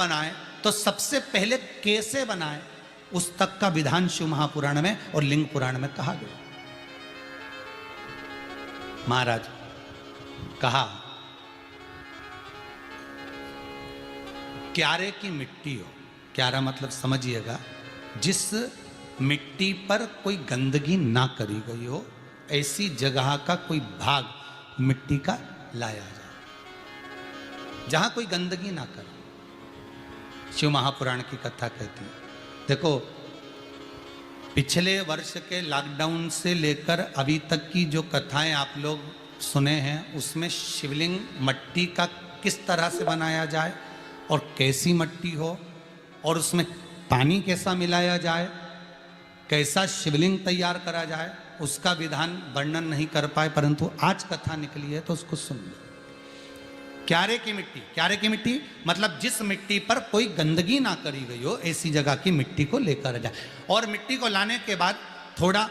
बनाए तो सबसे पहले कैसे बनाए, उस तक का विधान शिव महापुराण में और लिंग पुराण में कहा गया। महाराज कहा, क्यारे की मिट्टी हो, क्यारा मतलब समझिएगा जिस मिट्टी पर कोई गंदगी ना करी गई हो, ऐसी जगह का कोई भाग मिट्टी का लाया जाए जहां कोई गंदगी ना करे। शिव महापुराण की कथा कहती है। देखो, पिछले वर्ष के लॉकडाउन से लेकर अभी तक की जो कथाएं आप लोग सुने हैं, उसमें शिवलिंग मट्टी का किस तरह से बनाया जाए और कैसी मट्टी हो और उसमें पानी कैसा मिलाया जाए, कैसा शिवलिंग तैयार करा जाए, उसका विधान वर्णन नहीं कर पाए, परंतु आज कथा निकली है तो उसको सुन लो। क्यारे की मिट्टी, क्यारे की मिट्टी मतलब जिस मिट्टी पर कोई गंदगी ना करी गई हो, ऐसी जगह की मिट्टी को लेकर जाए। और मिट्टी को लाने के बाद थोड़ा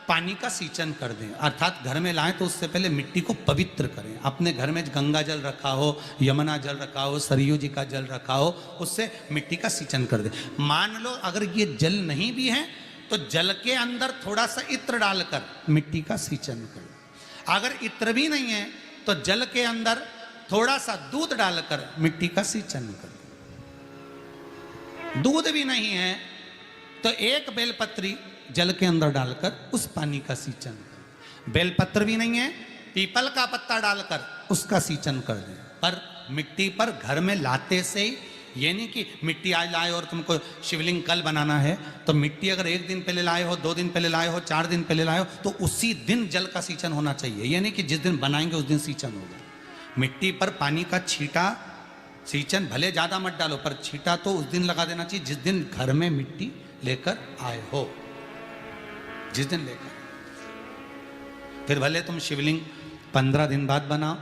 पानी का सींचन कर दें, अर्थात घर में लाएं तो उससे पहले मिट्टी को पवित्र करें। अपने घर में गंगा जल रखा हो, यमुना जल रखा हो, सरयू जी का जल रखा हो, उससे मिट्टी का सींचन कर दें। मान लो अगर ये जल नहीं भी है तो जल के अंदर थोड़ा सा इत्र डालकर मिट्टी का सींचन करें। अगर इत्र भी नहीं है तो जल के अंदर थोड़ा सा दूध डालकर मिट्टी का सींचन करें। दूध भी नहीं है तो एक बेलपत्री जल के अंदर डालकर उस पानी का सींचन करें। बेलपत्र भी नहीं है, पीपल का पत्ता डालकर उसका सींचन कर दें। पर मिट्टी पर घर में लाते से ही, ये नहीं कि मिट्टी आज लाए और तुमको शिवलिंग कल बनाना है, तो मिट्टी अगर 1 दिन पहले लाए हो, 2 दिन पहले लाए हो, 4 दिन पहले लाए हो, तो उसी दिन जल का सींचन होना चाहिए। ये नहीं कि जिस दिन बनाएंगे उस दिन सींचन होगा। मिट्टी पर पानी का छींटा, सींचन भले ज़्यादा मत डालो, पर छींटा तो उस दिन लगा देना चाहिए जिस दिन घर में मिट्टी लेकर आए हो, जिस दिन लेकर। फिर भले तुम शिवलिंग 15 दिन बाद बनाओ,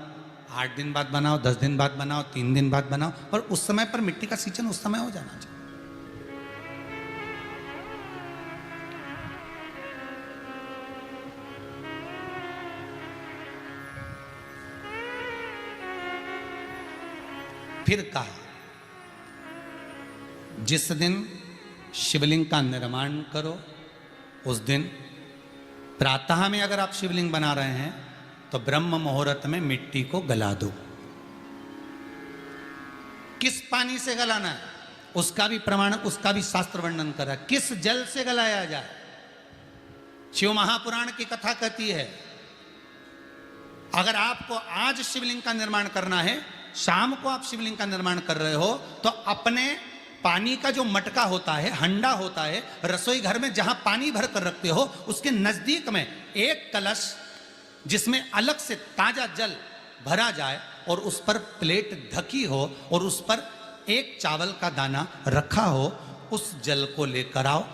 8 दिन बाद बनाओ, 10 दिन बाद बनाओ, 3 दिन बाद बनाओ, पर उस समय पर मिट्टी का सींचन उस समय हो जाना चाहिए। फिर कहा, जिस दिन शिवलिंग का निर्माण करो उस दिन प्रातः में अगर आप शिवलिंग बना रहे हैं तो ब्रह्म मुहूर्त में मिट्टी को गला दो। किस पानी से गलाना है उसका भी प्रमाण, उसका भी शास्त्र वर्णन करा। किस जल से गलाया जाए, शिव महापुराण की कथा कहती है। अगर आपको आज शिवलिंग का निर्माण करना है, शाम को आप शिवलिंग का निर्माण कर रहे हो, तो अपने पानी का जो मटका होता है, हंडा होता है, रसोई घर में जहां पानी भर कर रखते हो, उसके नजदीक में एक कलश जिसमें अलग से ताजा जल भरा जाए और उस पर प्लेट ढकी हो और उस पर एक चावल का दाना रखा हो, उस जल को लेकर आओ।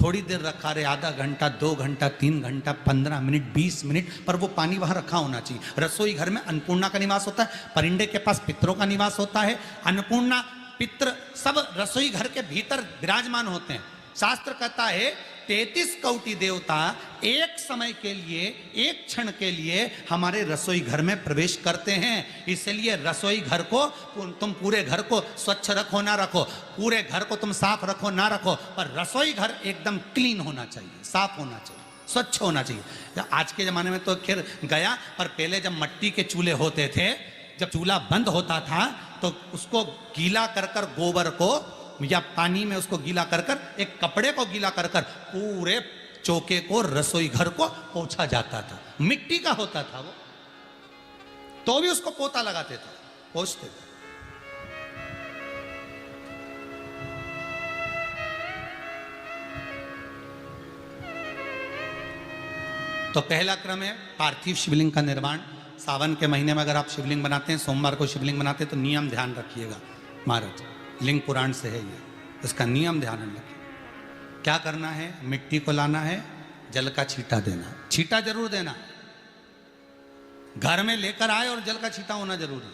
थोड़ी देर रखा रहे, आधा घंटा, 2 घंटा, 3 घंटा, 15 मिनट, 20 मिनट, पर वो पानी वहां रखा होना चाहिए। रसोई घर में अन्नपूर्णा का निवास होता है, परिंदे के पास पितरों का निवास होता है। अन्नपूर्णा, पित्र सब रसोई घर के भीतर विराजमान होते हैं। शास्त्र कहता है 33 कोटि देवता एक समय के लिए, एक क्षण के लिए हमारे रसोई घर में प्रवेश करते हैं। इसलिए रसोई घर को तुम पूरे घर को स्वच्छ रखो ना रखो, पूरे घर को तुम साफ रखो ना रखो, पर रसोई घर एकदम क्लीन होना चाहिए, साफ होना चाहिए, स्वच्छ होना चाहिए। आज के ज़माने में तो खैर गया, पर पहले जब मिट्टी के चूल्हे होते थे, जब चूल्हा बंद होता था तो उसको गीला कर कर, गोबर को या पानी में उसको गीला कर कर, एक कपड़े को गीला कर कर पूरे चौके को, रसोई घर को पोंछा जाता था। मिट्टी का होता था वो, तो भी उसको पोता लगाते थे, पोंछते थे। तो पहला क्रम है पार्थिव शिवलिंग का निर्माण। सावन के महीने में अगर आप शिवलिंग बनाते हैं, सोमवार को शिवलिंग बनाते हैं, तो नियम ध्यान रखिएगा महाराज, लिंग पुराण से है ये, इसका नियम ध्यान रखिए। क्या करना है, मिट्टी को लाना है, जल का छींटा देना, छींटा जरूर देना, घर में लेकर आए और जल का छींटा होना जरूरी है।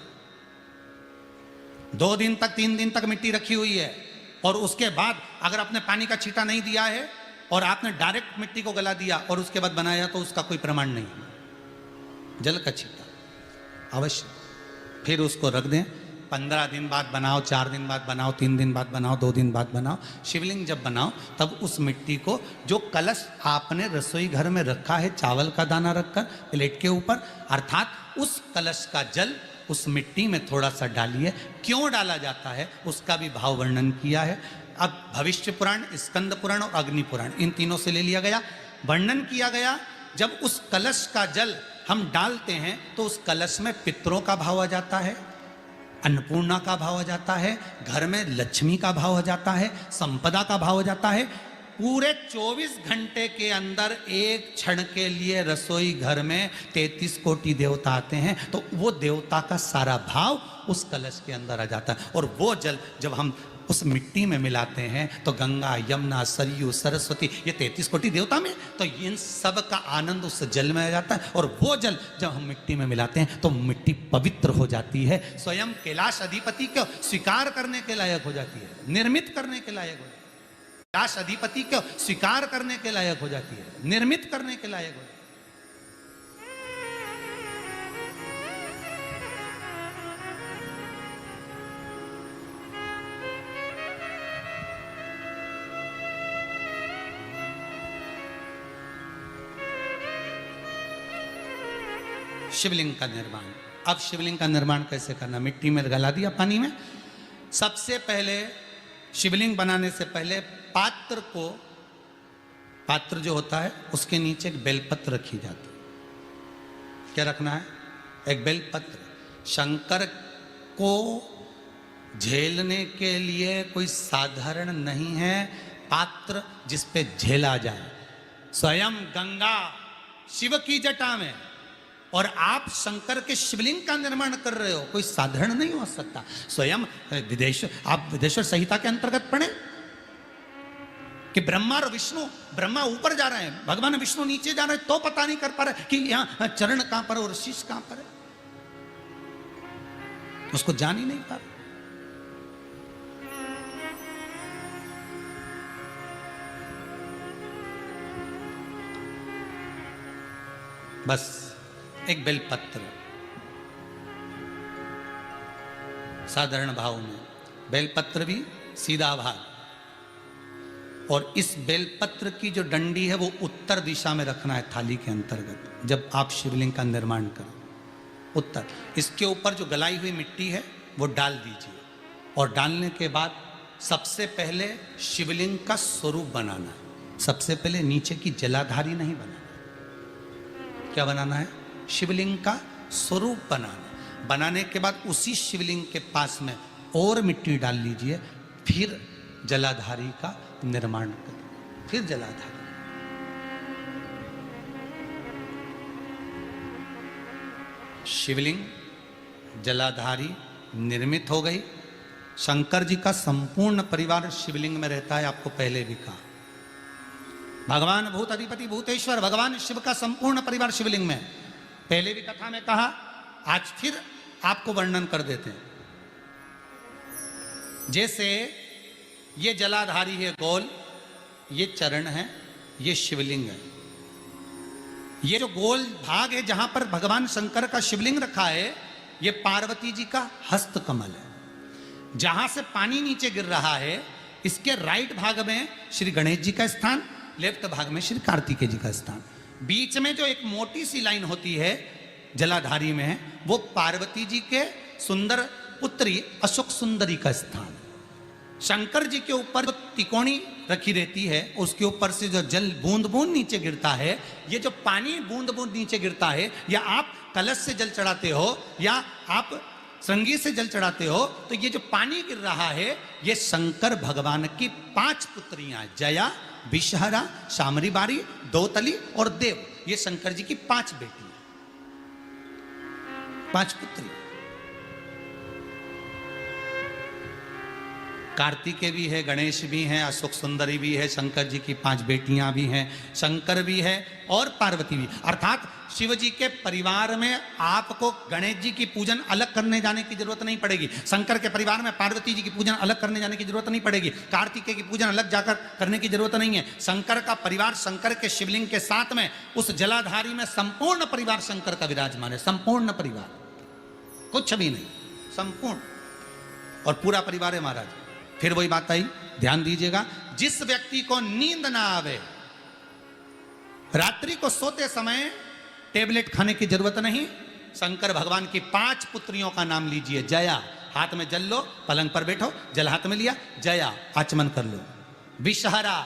2 दिन तक, 3 दिन तक मिट्टी रखी हुई है और उसके बाद अगर आपने पानी का छींटा नहीं दिया है और आपने डायरेक्ट मिट्टी को गला दिया और उसके बाद बनाया, तो उसका कोई प्रमाण नहीं। जल का छींटा अवश्य, फिर उसको रख दें, 15 दिन बाद बनाओ, 4 दिन बाद बनाओ, 3 दिन बाद बनाओ, 2 दिन बाद बनाओ। शिवलिंग जब बनाओ तब उस मिट्टी को, जो कलश आपने रसोई घर में रखा है चावल का दाना रखकर प्लेट के ऊपर, अर्थात उस कलश का जल उस मिट्टी में थोड़ा सा डालिए। क्यों डाला जाता है उसका भी भाव वर्णन किया है। अब भविष्य पुराण, स्कंद पुराण और अग्नि पुराण, इन तीनों से ले लिया गया। वर्णन किया गया जब उस कलश का जल हम डालते हैं तो उस कलश में पितरों का भाव आ जाता है, अन्नपूर्णा का भाव आ जाता है, घर में लक्ष्मी का भाव आ जाता है, संपदा का भाव आ जाता है। पूरे 24 घंटे के अंदर एक क्षण के लिए रसोई घर में 33 कोटि देवता आते हैं, तो वो देवता का सारा भाव उस कलश के अंदर आ जाता है। और वो जल जब हम उस मिट्टी में मिलाते हैं तो गंगा, यमुना, सरयू, सरस्वती, ये 33 कोटि देवता में, तो इन सब का आनंद उस जल में आ जाता है। और वो जल जब हम मिट्टी में मिलाते हैं तो मिट्टी पवित्र हो जाती है, स्वयं कैलाश अधिपति को स्वीकार करने के लायक हो जाती है, निर्मित करने के लायक हो जाती है। कैलाश अधिपति को स्वीकार करने के लायक हो जाती है, निर्मित करने के लायक हो जाती है। शिवलिंग का निर्माण। अब शिवलिंग का निर्माण कैसे करना? मिट्टी में गला दिया पानी में। सबसे पहले शिवलिंग बनाने से पहले पात्र जो होता है उसके नीचे एक बेलपत्र रखी जाती है। क्या रखना है? एक बेलपत्र। शंकर को झेलने के लिए कोई साधारण नहीं है पात्र जिस पे झेला जाए। स्वयं गंगा शिव की जटा में, और आप शंकर के शिवलिंग का निर्माण कर रहे हो, कोई साधारण नहीं हो सकता। स्वयं आप विदेश्वर संहिता के अंतर्गत पढ़े कि ब्रह्मा और विष्णु, ब्रह्मा ऊपर जा रहे हैं, भगवान विष्णु नीचे जा रहे हैं, तो पता नहीं कर पा रहे कि यहां चरण कहां पर और शीश कहां पर है, उसको जान ही नहीं पा रहे। बस एक बेलपत्र, साधारण भाव में बेलपत्र भी सीधा भाग, और इस बेलपत्र की जो डंडी है वो उत्तर दिशा में रखना है थाली के अंतर्गत। जब आप शिवलिंग का निर्माण करें उत्तर, इसके ऊपर जो गलाई हुई मिट्टी है वो डाल दीजिए, और डालने के बाद सबसे पहले शिवलिंग का स्वरूप बनाना है। सबसे पहले नीचे की जलाधारी नहीं बनाना। क्या बनाना है? शिवलिंग का स्वरूप बनाना। बनाने के बाद उसी शिवलिंग के पास में और मिट्टी डाल लीजिए, फिर जलाधारी का निर्माण करिए। फिर जलाधारी, शिवलिंग जलाधारी निर्मित हो गई। शंकर जी का संपूर्ण परिवार शिवलिंग में रहता है, आपको पहले भी कहा। भगवान भूत अधिपति भूतेश्वर, भगवान शिव का संपूर्ण परिवार शिवलिंग में, पहले भी कथा में कहा, आज फिर आपको वर्णन कर देते हैं। जैसे ये जलाधारी है गोल, ये चरण है, ये शिवलिंग है। ये जो गोल भाग है जहां पर भगवान शंकर का शिवलिंग रखा है, ये पार्वती जी का हस्त कमल है। जहां से पानी नीचे गिर रहा है, इसके राइट भाग में श्री गणेश जी का स्थान, लेफ्ट भाग में श्री कार्तिकेय जी का स्थान। बीच में जो एक मोटी सी लाइन होती है जलाधारी में, वो पार्वती जी के सुंदर पुत्री अशोक सुंदरी का स्थान। शंकर जी के ऊपर जो तिकोनी रखी रहती है, उसके ऊपर से जो जल बूंद बूंद नीचे गिरता है, ये जो पानी बूंद बूंद नीचे गिरता है, या आप कलश से जल चढ़ाते हो या आप श्रृंगी से जल चढ़ाते हो, तो ये जो पानी गिर रहा है, ये शंकर भगवान की 5 पुत्रियां, जया, विषहरा, शामरी बारी, दौतली और देव, ये शंकर जी की 5 बेटियां, 5 पुत्री। कार्तिकेय भी है, गणेश भी हैं, अशोक सुंदरी भी है, शंकर जी की 5 बेटियां भी हैं, शंकर भी है और पार्वती भी। अर्थात शिव जी के परिवार में आपको गणेश जी की पूजन अलग करने जाने की जरूरत नहीं पड़ेगी, शंकर के परिवार में पार्वती जी की पूजन अलग करने जाने की जरूरत नहीं पड़ेगी, कार्तिकेय की पूजन अलग जाकर करने की जरूरत नहीं है। शंकर का परिवार, शंकर के शिवलिंग के साथ में उस जलाधारी में संपूर्ण परिवार शंकर का विराजमान है। संपूर्ण परिवार, कुछ भी नहीं, संपूर्ण। और पूरा परिवार है महाराज। फिर वही बात आई, ध्यान दीजिएगा, जिस व्यक्ति को नींद ना आवे, रात्रि को सोते समय टेबलेट खाने की जरूरत नहीं, शंकर भगवान की 5 पुत्रियों का नाम लीजिए। जया, हाथ में जल लो, पलंग पर बैठो, जल हाथ में लिया, जया आचमन कर लो। विषहरा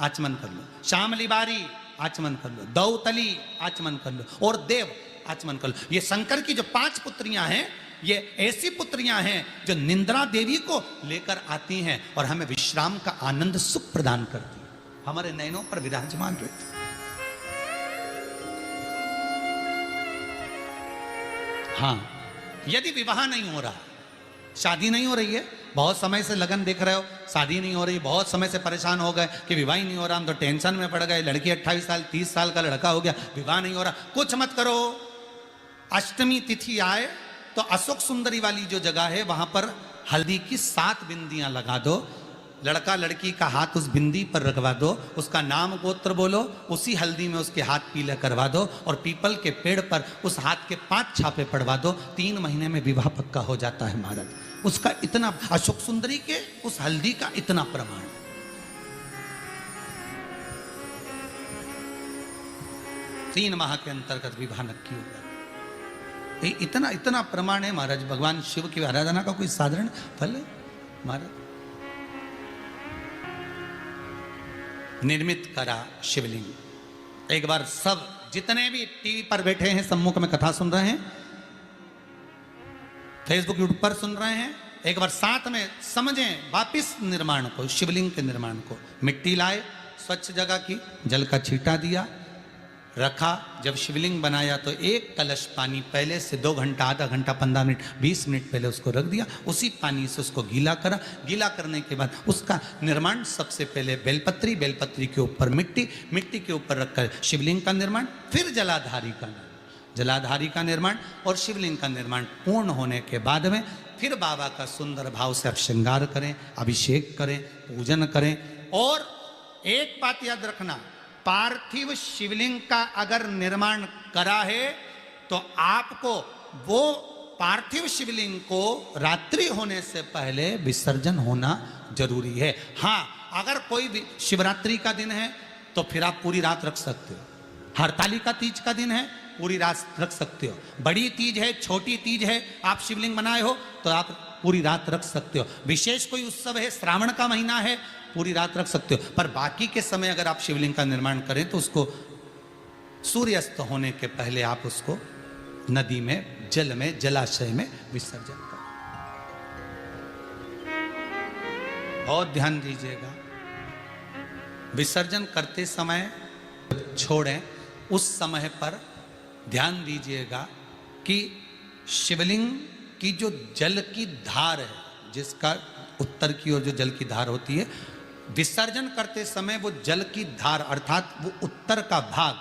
आचमन कर लो, श्यामली बारी आचमन कर लो, दौतली आचमन कर लो, और देव आचमन कर लो। ये शंकर की जो 5 पुत्रियां हैं, ये ऐसी पुत्रियां हैं जो निंद्रा देवी को लेकर आती हैं और हमें विश्राम का आनंद सुख प्रदान करती हैं, हमारे नयनों पर विराजमान रहती। हाँ, यदि विवाह नहीं हो रहा, शादी नहीं हो रही है, बहुत समय से लगन देख रहे हो, शादी नहीं हो रही, बहुत समय से परेशान हो गए कि विवाह ही नहीं हो रहा, हम तो टेंशन में पड़ गए, लड़की 28 साल 30 साल का लड़का हो गया, विवाह नहीं हो रहा, कुछ मत करो। अष्टमी तिथि आए तो अशोक सुंदरी वाली जो जगह है वहां पर हल्दी की 7 बिंदियां लगा दो, लड़का लड़की का हाथ उस बिंदी पर रखवा दो, उसका नाम गोत्र बोलो, उसी हल्दी में उसके हाथ पीले करवा दो और पीपल के पेड़ पर उस हाथ के 5 छापे पड़वा दो, 3 महीने में विवाह पक्का हो जाता है महाराज। उसका इतना, अशोक सुंदरी के उस हल्दी का इतना प्रमाण। 3 माह के अंतर्गत विवाह नक्की होगा। इतना इतना प्रमाण है महाराज। भगवान शिव की आराधना का कोई साधारण फल है महाराज। निर्मित करा शिवलिंग। एक बार सब जितने भी टीवी पर बैठे हैं, सम्मुख में कथा सुन रहे हैं, फेसबुक यूट्यूब पर सुन रहे हैं, एक बार साथ में समझें वापिस निर्माण को, शिवलिंग के निर्माण को। मिट्टी लाए, स्वच्छ जगह की, जल का छींटा दिया, रखा। जब शिवलिंग बनाया तो 1 कलश पानी पहले से 2 घंटा, आधा घंटा, 15 मिनट, 20 मिनट पहले उसको रख दिया, उसी पानी से उसको गीला करा। गीला करने के बाद उसका निर्माण, सबसे पहले बेलपत्री, बेलपत्री के ऊपर मिट्टी, मिट्टी के ऊपर रखकर शिवलिंग का निर्माण, फिर जलाधारी का निर्माण, जलाधारी का निर्माण और शिवलिंग का निर्माण पूर्ण होने के बाद में फिर बाबा का सुंदर भाव से आप श्रृंगार करें, अभिषेक करें, पूजन करें। और एक बात याद रखना, पार्थिव शिवलिंग का अगर निर्माण करा है तो आपको वो पार्थिव शिवलिंग को रात्रि होने से पहले विसर्जन होना जरूरी है। हाँ, अगर कोई भी शिवरात्रि का दिन है तो फिर आप पूरी रात रख सकते हो, हरतालिका तीज का दिन है पूरी रात रख सकते हो, बड़ी तीज है, छोटी तीज है, आप शिवलिंग बनाए हो तो आप पूरी रात रख सकते हो, विशेष कोई उत्सव है, श्रावण का महीना है, पूरी रात रख सकते हो। पर बाकी के समय अगर आप शिवलिंग का निर्माण करें तो उसको सूर्यास्त होने के पहले आप उसको नदी में, जल में, जलाशय में विसर्जन करें। बहुत ध्यान दीजिएगा, विसर्जन करते समय छोड़ें, उस समय पर ध्यान दीजिएगा कि शिवलिंग की जो जल की धार है, जिसका उत्तर की ओर जो जल की धार होती है, विसर्जन करते समय वो जल की धार अर्थात वो उत्तर का भाग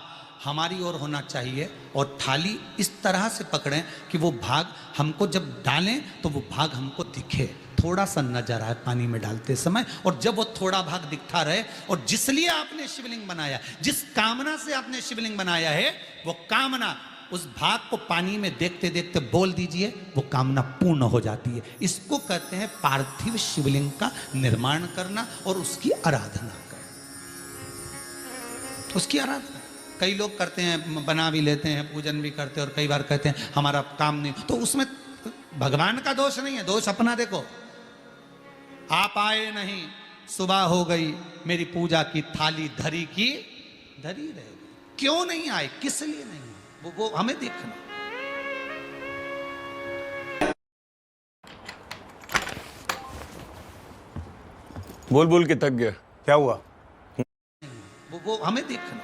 हमारी ओर होना चाहिए और थाली इस तरह से पकड़ें कि वो भाग हमको जब डालें तो वो भाग हमको दिखे, थोड़ा सा नजर आए पानी में डालते समय। और जब वो थोड़ा भाग दिखता रहे, और जिसलिए आपने शिवलिंग बनाया, जिस कामना से आपने शिवलिंग बनाया है, वो कामना उस भाग को पानी में देखते देखते बोल दीजिए, वो कामना पूर्ण हो जाती है। इसको कहते हैं पार्थिव शिवलिंग का निर्माण करना और उसकी आराधना करना, उसकी आराधना। कई लोग करते हैं, बना भी लेते हैं, पूजन भी करते हैं, और कई बार कहते हैं हमारा काम नहीं, तो उसमें भगवान का दोष नहीं है, दोष अपना। देखो, आप आए नहीं, सुबह हो गई, मेरी पूजा की थाली धरी की धरी रह गई, क्यों नहीं आए, किस लिए नहीं, वो हमें देखना। बोल बोल के थक गया, क्या हुआ? वो हमें देखना।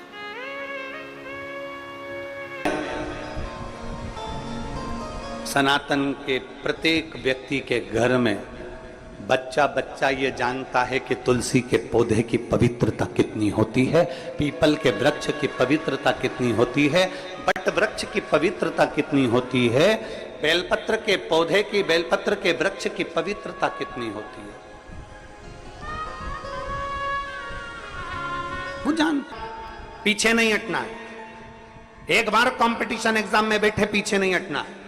सनातन के प्रत्येक व्यक्ति के घर में बच्चा बच्चा ये जानता है कि तुलसी के पौधे की पवित्रता कितनी होती है, पीपल के वृक्ष की पवित्रता कितनी होती है, बट वृक्ष की पवित्रता कितनी होती है, बेलपत्र के पौधे की, बेलपत्र के वृक्ष की पवित्रता कितनी होती है, वो जान। पीछे नहीं हटना है, एक बार कंपटीशन एग्जाम में बैठे पीछे नहीं हटना है।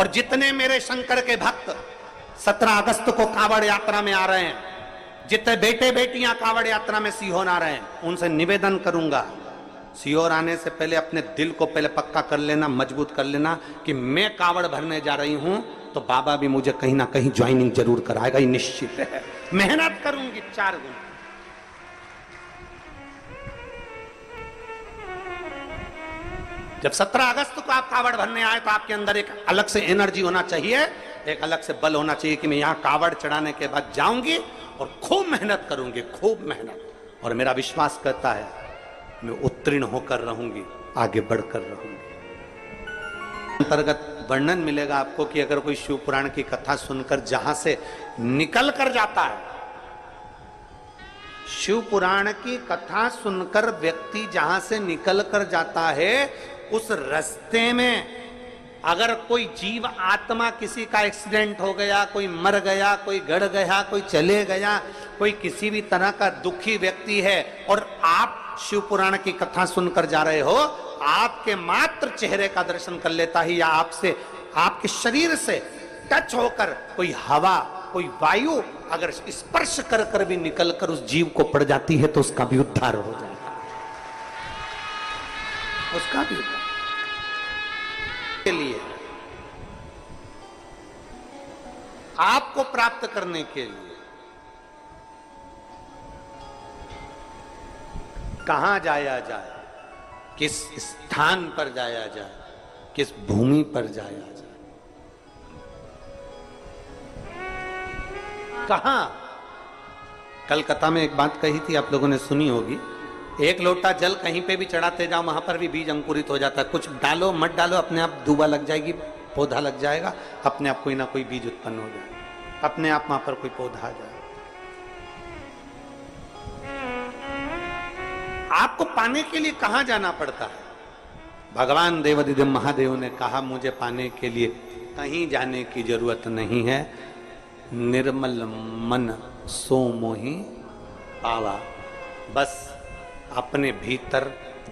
और जितने मेरे शंकर के भक्त 17 अगस्त को कांवड़ यात्रा में आ रहे हैं, जितने बेटे बेटियां कांवड़ यात्रा में सीहोर आ रहे हैं, उनसे निवेदन करूंगा, सीहोर आने से पहले अपने दिल को पहले पक्का कर लेना, मजबूत कर लेना कि मैं कांवड़ भरने जा रही हूं तो बाबा भी मुझे कहीं ना कहीं ज्वाइनिंग जरूर कराएगा, ये निश्चित है। मेहनत करूंगी 4 गुना। जब 17 अगस्त को आप कावड़ भरने आए तो आपके अंदर एक अलग से एनर्जी होना चाहिए, एक अलग से बल होना चाहिए कि मैं यहां कावड़ चढ़ाने के बाद जाऊंगी और खूब मेहनत करूंगी, खूब मेहनत। और मेरा विश्वास करता है मैं उत्तीर्ण होकर रहूंगी, आगे बढ़कर रहूंगी। अंतर्गत वर्णन मिलेगा आपको कि अगर कोई शिव पुराण की कथा सुनकर जहां से निकल कर जाता है, शिव पुराण की कथा सुनकर व्यक्ति जहां से निकल कर जाता है, उस रास्ते में अगर कोई जीव आत्मा किसी का एक्सीडेंट हो गया, कोई मर गया, कोई गड़ गया, कोई चले गया, कोई किसी भी तरह का दुखी व्यक्ति है और आप शिव पुराण की कथा सुनकर जा रहे हो, आपके मात्र चेहरे का दर्शन कर लेता ही या आपसे, आपके शरीर से टच होकर कोई हवा, कोई वायु अगर स्पर्श कर कर भी निकल कर उस जीव को पड़ जाती है तो उसका भी उद्धार हो जाएगा, उसका भी उद्धार। के लिए आपको प्राप्त करने के लिए कहां जाया जाए, किस स्थान पर जाया जाए, किस भूमि पर जाया जाए, कहां? कलकत्ता में एक बात कही थी, आप लोगों ने सुनी होगी, एक लोटा जल कहीं पे भी चढ़ाते जाओ, वहां पर भी बीज अंकुरित हो जाता है। कुछ डालो मत डालो, अपने आप दूबा लग जाएगी, पौधा लग जाएगा, अपने आप कोई ना कोई बीज उत्पन्न हो जाएगा, अपने आप वहां पर कोई पौधा आ जाएगा। आपको पाने के लिए कहां जाना पड़ता है? भगवान देवादिदेव महादेव ने कहा मुझे पाने के लिए कहीं जाने की जरूरत नहीं है, निर्मल मन सो मोहि पावा। बस अपने भीतर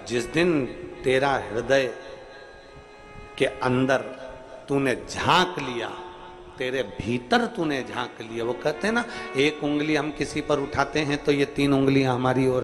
जिस दिन तेरा हृदय के अंदर तूने झांक लिया, तेरे भीतर तूने झांक लिया, वो कहते हैं ना, एक उंगली हम किसी पर उठाते हैं तो ये 3 उंगलियां हमारी ओर